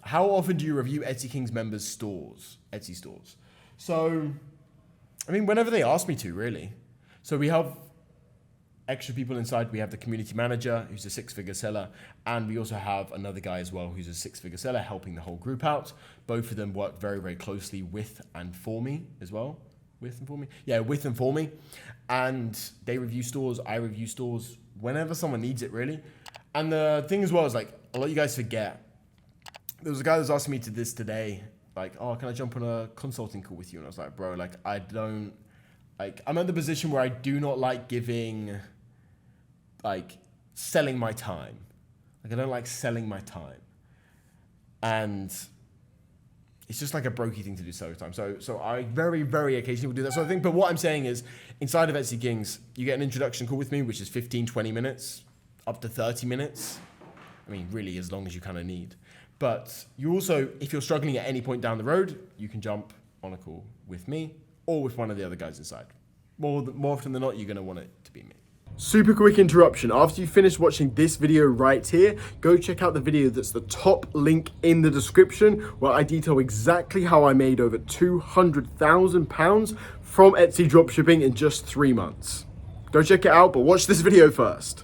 how often do you review Etsy Kings members' stores, Etsy stores? So, I mean, whenever they ask me to, really. So we have extra people inside. We have the community manager, who's a 6-figure seller, and we also have another guy as well, who's a 6-figure seller, helping the whole group out. Both of them work very, very closely with and for me as well. With and for me? Yeah, with and for me. And they review stores, I review stores, whenever someone needs it, really. And the thing as well is, like, a lot of you guys forget. There was a guy that was asking me to this today, like, oh, can I jump on a consulting call with you? And I was like, bro, like, I'm at the position where I do not like giving, like, selling my time. Like, I don't like selling my time. And it's just like a brokey thing to do so time. So I very, very occasionally will do that sort of thing. But what I'm saying is, inside of Etsy Kings, you get an introduction call with me, which is 15, 20 minutes, up to 30 minutes. I mean, really, as long as you kind of need. But you also, if you're struggling at any point down the road, you can jump on a call with me or with one of the other guys inside. More often than not, you're going to want it to be me. Super quick interruption. After you finish watching this video right here, go check out the video that's the top link in the description, where I detail exactly how I made over £200,000 from Etsy dropshipping in just 3 months. Go check it out, but watch this video first.